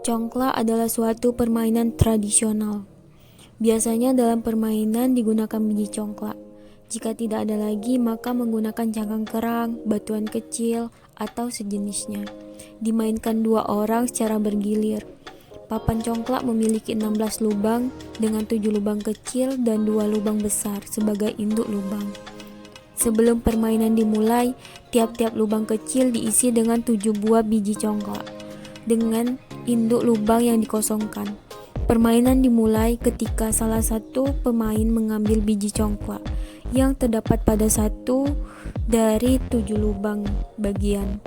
Congklak adalah suatu permainan tradisional. Biasanya dalam permainan digunakan biji congklak. Jika tidak ada lagi, maka menggunakan cangkang kerang, batuan kecil, atau sejenisnya. Dimainkan 2 orang secara bergilir. Papan congklak memiliki 16 lubang dengan 7 lubang kecil dan 2 lubang besar sebagai induk lubang. Sebelum permainan dimulai, tiap-tiap lubang kecil diisi dengan 7 buah biji congklak dengan induk lubang yang dikosongkan. Permainan dimulai ketika salah satu pemain mengambil biji congklak yang terdapat pada satu dari 7 lubang bagian.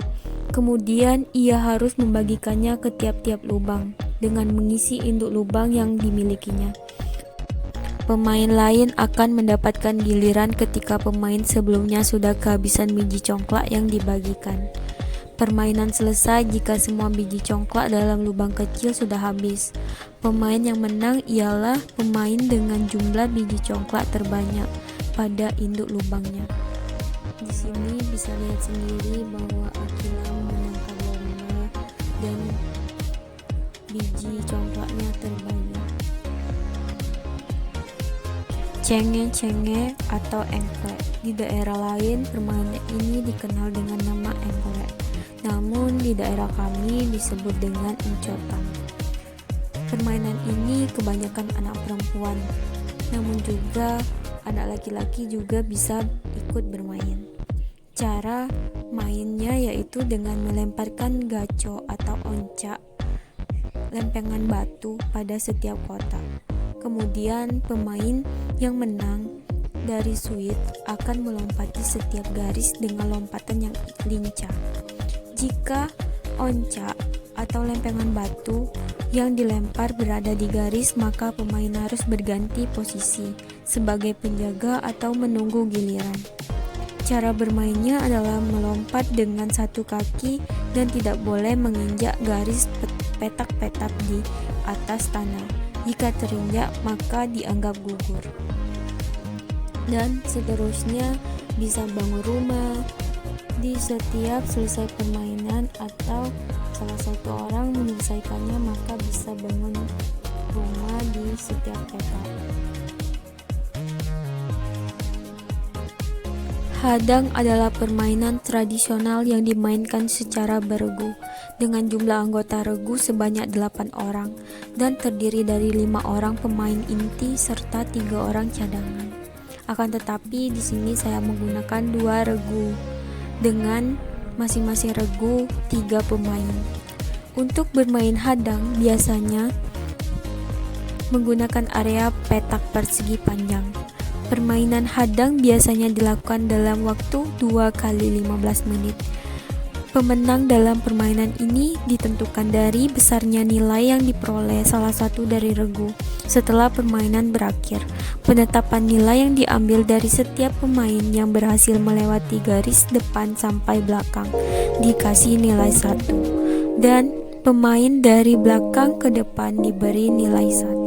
Kemudian ia harus membagikannya ke tiap-tiap lubang dengan mengisi induk lubang yang dimilikinya. Pemain lain akan mendapatkan giliran ketika pemain sebelumnya sudah kehabisan biji congklak yang dibagikan. Permainan selesai jika semua biji congklak dalam lubang kecil sudah habis. Pemain yang menang ialah pemain dengan jumlah biji congklak terbanyak pada induk lubangnya. Di sini bisa lihat sendiri bahwa Akila menangkap bola dan biji congklaknya terbanyak. Cenge-cenge atau engklek. Di daerah lain permainan ini dikenal dengan nama engklek. Namun di daerah kami disebut dengan encotan. Permainan ini kebanyakan anak perempuan, namun juga anak laki-laki juga bisa ikut bermain. Cara mainnya yaitu dengan melemparkan gaco atau oncak, lempengan batu pada setiap kotak. Kemudian pemain yang menang dari suit akan melompati setiap garis dengan lompatan yang lincah. Jika oncak atau lempengan batu yang dilempar berada di garis, maka pemain harus berganti posisi sebagai penjaga atau menunggu giliran. Cara bermainnya adalah melompat dengan satu kaki dan tidak boleh menginjak garis petak-petak di atas tanah. Jika terinjak, maka dianggap gugur. Dan seterusnya bisa bangun rumah di setiap selesai permainan, atau salah satu orang menyelesaikannya maka bisa bangun rumah di setiap petak. Hadang adalah permainan tradisional yang dimainkan secara beregu dengan jumlah anggota regu sebanyak 8 orang dan terdiri dari 5 orang pemain inti serta 3 orang cadangan. Akan tetapi di sini saya menggunakan 2 regu dengan masing-masing regu 3 pemain. Untuk bermain hadang biasanya menggunakan area petak persegi panjang. Permainan hadang biasanya dilakukan dalam waktu 2 kali 15 menit. Pemenang dalam permainan ini ditentukan dari besarnya nilai yang diperoleh salah satu dari regu setelah permainan berakhir. Penetapan nilai yang diambil dari setiap pemain yang berhasil melewati garis depan sampai belakang dikasih nilai 1, dan pemain dari belakang ke depan diberi nilai 1.